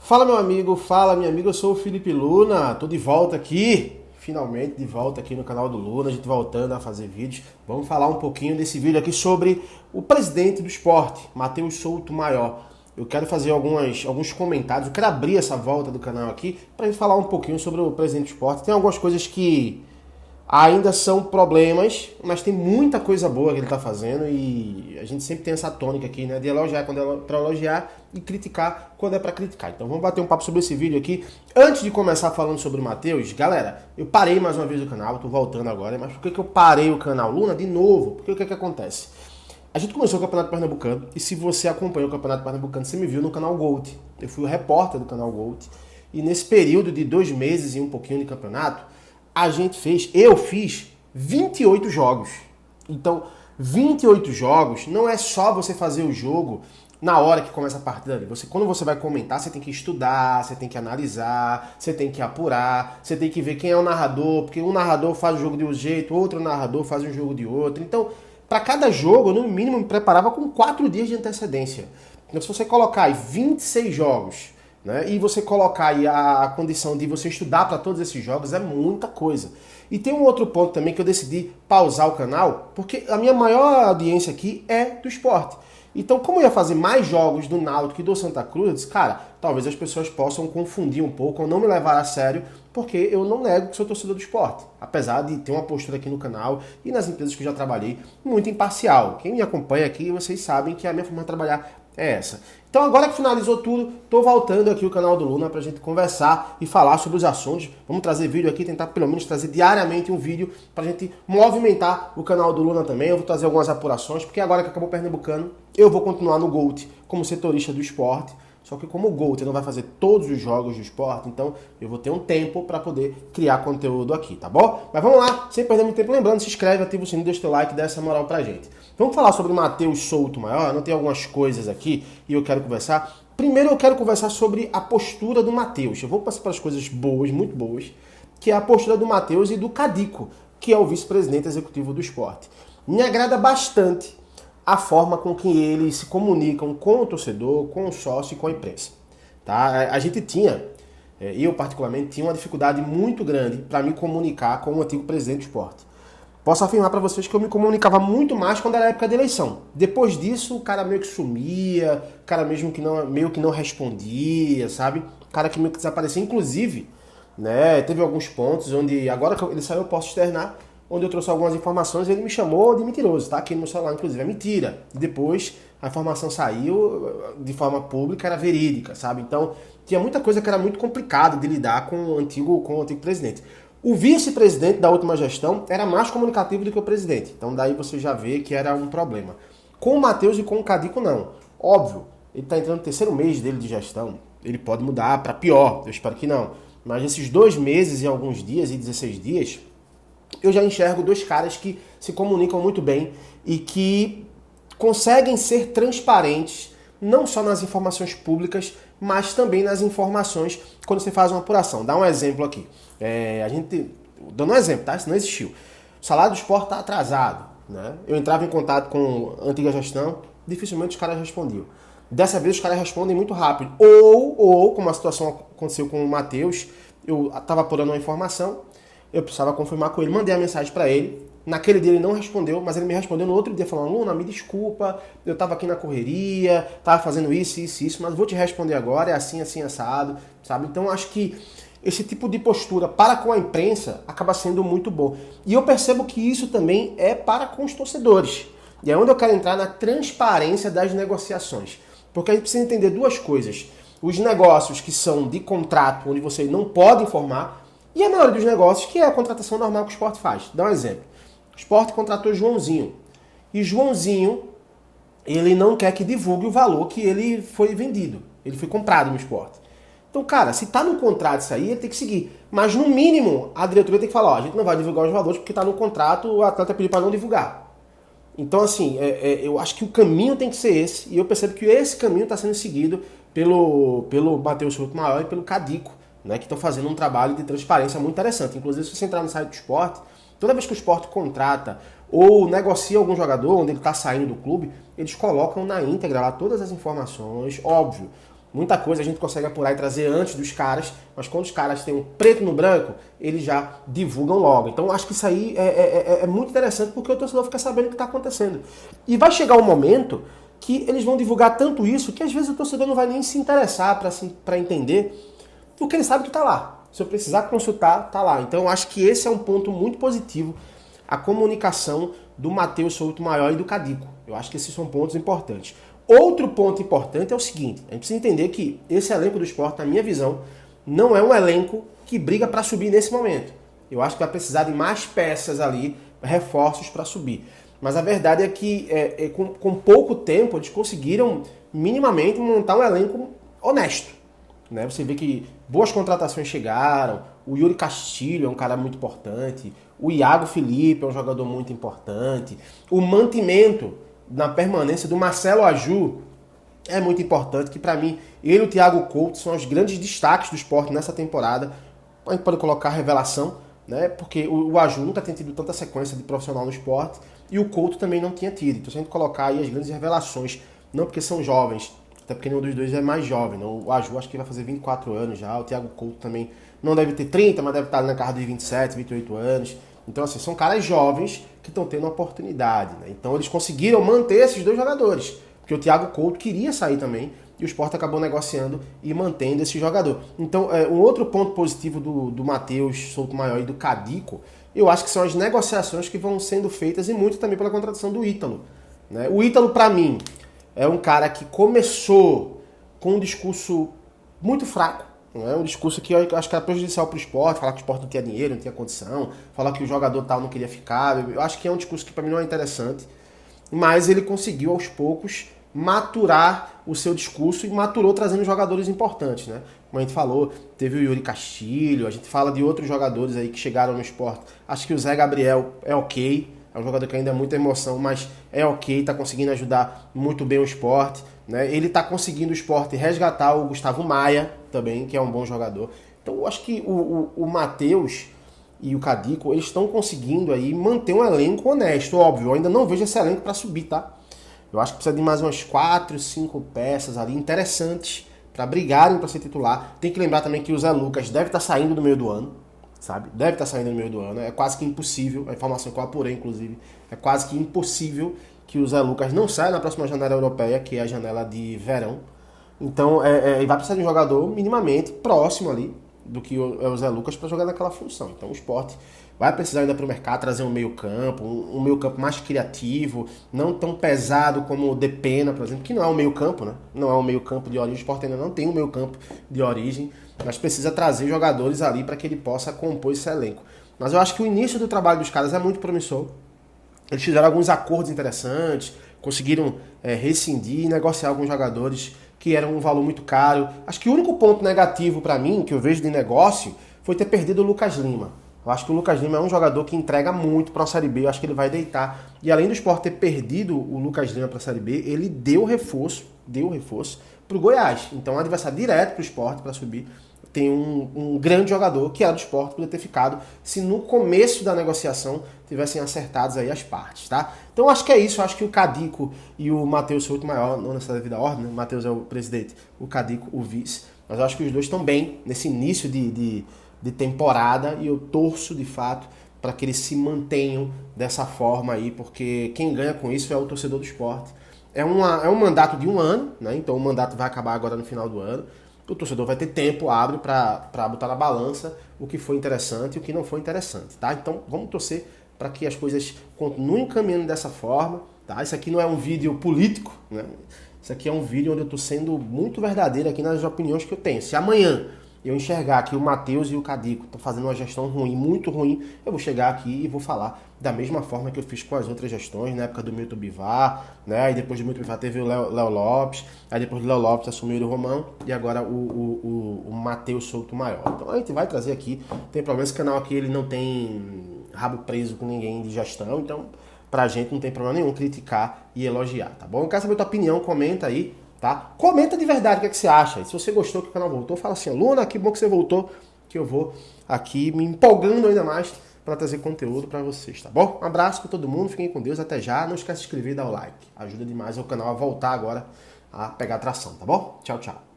Fala meu amigo, fala minha amiga, eu sou o Felipe Luna, tô de volta aqui, finalmente de volta aqui no canal do Luna, a gente voltando a fazer vídeos. Vamos falar um pouquinho desse vídeo aqui sobre o presidente do esporte, Matheus Souto Maior. Eu quero fazer alguns comentários, eu quero abrir essa volta do canal aqui pra gente falar um pouquinho sobre o presidente do esporte. Tem algumas coisas que ainda são problemas, mas tem muita coisa boa que ele está fazendo e a gente sempre tem essa tônica aqui, né? De elogiar quando é para elogiar e criticar quando é para criticar. Então vamos bater um papo sobre esse vídeo aqui. Antes de começar falando sobre o Matheus, galera, eu parei mais uma vez o canal, tô voltando agora, mas por que eu parei o canal Luna de novo? Porque o que acontece? A gente começou o Campeonato Pernambucano e se você acompanhou o Campeonato Pernambucano, você me viu no canal Gold. Eu fui o repórter do canal Gold e nesse período de 2 meses e um pouquinho de campeonato, eu fiz 28 jogos. Então, 28 jogos não é só você fazer o jogo na hora que começa a partida ali. Quando você vai comentar, você tem que estudar, você tem que analisar, você tem que apurar, você tem que ver quem é o narrador, porque um narrador faz o jogo de um jeito, outro narrador faz um jogo de outro. Então, para cada jogo, eu no mínimo me preparava com 4 dias de antecedência. Então, se você colocar aí 26 jogos, né, e você colocar aí a condição de você estudar para todos esses jogos, é muita coisa. E tem um outro ponto também que eu decidi pausar o canal, porque a minha maior audiência aqui é do esporte. Então, como eu ia fazer mais jogos do Náutico e do Santa Cruz, eu disse, cara, talvez as pessoas possam confundir um pouco ou não me levar a sério, porque eu não nego que sou torcedor do esporte. Apesar de ter uma postura aqui no canal e nas empresas que eu já trabalhei, muito imparcial. Quem me acompanha aqui, vocês sabem que a minha forma de trabalhar é essa. Então agora que finalizou tudo, tô voltando aqui o canal do Luna pra gente conversar e falar sobre os assuntos. Vamos trazer vídeo aqui, tentar pelo menos trazer diariamente um vídeo pra gente movimentar o canal do Luna também. Eu vou trazer algumas apurações, porque agora que acabou o Pernambucano, eu vou continuar no Gold como setorista do esporte. Só que como o Gold não vai fazer todos os jogos do esporte, então eu vou ter um tempo para poder criar conteúdo aqui, tá bom? Mas vamos lá, sem perder muito tempo, lembrando, se inscreve, ativa o sininho, deixa o teu like, dá essa moral pra gente. Vamos falar sobre o Matheus Souto Maior, eu anotei algumas coisas aqui e eu quero conversar. Primeiro eu quero conversar sobre a postura do Matheus. Eu vou passar para as coisas boas, muito boas, que é a postura do Matheus e do Cadico, que é o vice-presidente executivo do esporte. Me agrada bastante a forma com que eles se comunicam com o torcedor, com o sócio e com a imprensa. Tá? A gente eu particularmente, tinha uma dificuldade muito grande para me comunicar com o antigo presidente do esporte. Posso afirmar para vocês que eu me comunicava muito mais quando era época de eleição. Depois disso, o cara meio que sumia, o cara meio que não respondia, sabe? O cara que meio que desaparecia. Inclusive, né, teve alguns pontos onde, agora que ele saiu, eu posso externar, onde eu trouxe algumas informações e ele me chamou de mentiroso, tá? Aqui no meu celular, inclusive, é mentira. Depois, a informação saiu de forma pública, era verídica, sabe? Então, tinha muita coisa que era muito complicada de lidar com o antigo presidente. O vice-presidente da última gestão era mais comunicativo do que o presidente. Então, daí você já vê que era um problema. Com o Matheus e com o Cadico, não. Óbvio, ele está entrando no 3º mês dele de gestão. Ele pode mudar para pior, eu espero que não. Mas esses 2 meses e alguns dias, e 16 dias, eu já enxergo 2 caras que se comunicam muito bem e que conseguem ser transparentes, não só nas informações públicas, mas também nas informações quando você faz uma apuração. Dá um exemplo aqui. Dando um exemplo, tá? Isso não existiu. O salário do esporte está atrasado, né? Eu entrava em contato com a antiga gestão, dificilmente os caras respondiam. Dessa vez os caras respondem muito rápido. Ou como a situação aconteceu com o Matheus, eu estava apurando uma informação, eu precisava confirmar com ele, mandei a mensagem para ele. Naquele dia ele não respondeu, mas ele me respondeu no outro dia falando, Luna, me desculpa, eu estava aqui na correria, estava fazendo isso, mas vou te responder agora, é assim, assado, sabe? Então acho que esse tipo de postura para com a imprensa acaba sendo muito bom. E eu percebo que isso também é para com os torcedores. E é onde eu quero entrar na transparência das negociações. Porque a gente precisa entender 2 coisas. Os negócios que são de contrato, onde você não pode informar, e a maioria dos negócios, que é a contratação normal que o esporte faz. Dá um exemplo. O esporte contratou Joãozinho. E Joãozinho, ele não quer que divulgue o valor que ele foi vendido. Ele foi comprado no esporte. Então, cara, se tá no contrato isso aí, ele tem que seguir. Mas, no mínimo, a diretoria tem que falar, ó, a gente não vai divulgar os valores porque tá no contrato, o atleta pediu para não divulgar. Então, assim, eu acho que o caminho tem que ser esse, e eu percebo que esse caminho está sendo seguido pelo Matheus Souto Maior e pelo Cadico, né, que estão fazendo um trabalho de transparência muito interessante. Inclusive, se você entrar no site do esporte, toda vez que o esporte contrata ou negocia algum jogador onde ele está saindo do clube, eles colocam na íntegra lá todas as informações, óbvio. Muita coisa a gente consegue apurar e trazer antes dos caras, mas quando os caras têm um preto no branco, eles já divulgam logo. Então acho que isso aí é muito interessante porque o torcedor fica sabendo o que está acontecendo. E vai chegar um momento que eles vão divulgar tanto isso que às vezes o torcedor não vai nem se interessar para entender, porque ele sabe que está lá. Se eu precisar consultar, está lá. Então eu acho que esse é um ponto muito positivo, a comunicação do Matheus Souto Maior e do Cadico. Eu acho que esses são pontos importantes. Outro ponto importante é o seguinte, a gente precisa entender que esse elenco do Sport, na minha visão, não é um elenco que briga para subir nesse momento. Eu acho que vai precisar de mais peças ali, reforços para subir. Mas a verdade é que com pouco tempo eles conseguiram minimamente montar um elenco honesto. Né? Você vê que boas contratações chegaram, o Yuri Castilho é um cara muito importante, o Iago Felipe é um jogador muito importante, o mantimento na permanência do Marcelo Aju é muito importante, que para mim, ele e o Thiago Couto são os grandes destaques do Sport nessa temporada. A gente pode colocar revelação, né? Porque o Aju nunca tem tido tanta sequência de profissional no Sport e o Couto também não tinha tido. Então se a gente colocar aí as grandes revelações, não porque são jovens, até porque nenhum dos dois é mais jovem. Não? O Aju acho que vai fazer 24 anos já, o Thiago Couto também não deve ter 30, mas deve estar na casa de 27, 28 anos. Então, assim, são caras jovens que estão tendo oportunidade. Né? Então, eles conseguiram manter esses dois jogadores. Porque o Thiago Couto queria sair também e o Sport acabou negociando e mantendo esse jogador. Então, um outro ponto positivo do Matheus Souto Maior e do Cadico, eu acho que são as negociações que vão sendo feitas e muito também pela contratação do Ítalo. Né? O Ítalo, para mim, é um cara que começou com um discurso muito fraco. Não é um discurso que eu acho que era prejudicial para o Sport, falar que o Sport não tinha dinheiro, não tinha condição, falar que o jogador tal não queria ficar. Eu acho que é um discurso que para mim não é interessante, mas ele conseguiu aos poucos maturar o seu discurso e maturou trazendo jogadores importantes, né? Como a gente falou, teve o Yuri Castilho, a gente fala de outros jogadores aí que chegaram no Sport. Acho que o Zé Gabriel é ok, é um jogador que ainda é muita emoção, mas é ok, tá conseguindo ajudar muito bem o Sport. Né? Ele tá conseguindo o Sport resgatar o Gustavo Maia também, que é um bom jogador. Então eu acho que o Matheus e o Cadico, eles estão conseguindo aí manter um elenco honesto, óbvio. Eu ainda não vejo esse elenco para subir, tá? Eu acho que precisa de mais umas 4, 5 peças ali interessantes para brigarem para ser titular. Tem que lembrar também que o Zé Lucas deve estar saindo no meio do ano, sabe? Deve estar saindo no meio do ano. É quase que impossível, a informação que eu apurei, inclusive, é quase que impossível que o Zé Lucas não saia na próxima janela europeia, que é a janela de verão. Então, vai precisar de um jogador minimamente próximo ali do que é o Zé Lucas para jogar naquela função. Então, o Sport vai precisar ainda para o mercado trazer um meio-campo, um meio-campo mais criativo, não tão pesado como o Depena, por exemplo, que não é um meio-campo, né? Não é um meio-campo de origem. O Sport ainda não tem um meio-campo de origem, mas precisa trazer jogadores ali para que ele possa compor esse elenco. Mas eu acho que o início do trabalho dos caras é muito promissor. Eles fizeram alguns acordos interessantes, conseguiram rescindir e negociar alguns jogadores que eram um valor muito caro. Acho que o único ponto negativo para mim, que eu vejo de negócio, foi ter perdido o Lucas Lima. Eu acho que o Lucas Lima é um jogador que entrega muito para a Série B, eu acho que ele vai deitar. E além do Sport ter perdido o Lucas Lima para a Série B, ele deu reforço para o Goiás. Então, é um adversário direto para o Sport para subir. Tem um grande jogador que era do Sport, poderia ter ficado se no começo da negociação tivessem acertados aí as partes, tá? Então acho que é isso, acho que o Cadico e o Matheus Souto Maior, não nessa devida ordem, né? O Matheus é o presidente, o Cadico o vice, mas eu acho que os dois estão bem nesse início de temporada e eu torço de fato para que eles se mantenham dessa forma aí, porque quem ganha com isso é o torcedor do Sport. É um mandato de 1 ano, né? Então o mandato vai acabar agora no final do ano. O torcedor vai ter tempo hábil para botar na balança o que foi interessante e o que não foi interessante, tá? Então vamos torcer para que as coisas continuem caminhando dessa forma, tá? Isso aqui não é um vídeo político, né? Isso aqui é um vídeo onde eu estou sendo muito verdadeiro aqui nas opiniões que eu tenho. Se amanhã eu enxergar que o Matheus e o Cadico estão fazendo uma gestão ruim, muito ruim, eu vou chegar aqui e vou falar da mesma forma que eu fiz com as outras gestões, na época do Milton Bivar, né? Aí depois do Milton Bivar teve o Léo Lopes, aí depois do Léo Lopes assumiu o Romão e agora o Matheus Souto Maior. Então a gente vai trazer aqui, tem problema, esse canal aqui ele não tem rabo preso com ninguém de gestão, então pra gente não tem problema nenhum criticar e elogiar, tá bom? Eu quero saber a tua opinião, comenta aí. Tá? Comenta de verdade o que, é que você acha. E se você gostou que o canal voltou, fala assim, Luna, que bom que você voltou, que eu vou aqui me empolgando ainda mais para trazer conteúdo para vocês, tá bom? Um abraço para todo mundo, fiquem com Deus, até já. Não esquece de se inscrever e dar o like. Ajuda demais o canal a voltar agora a pegar tração, tá bom? Tchau, tchau.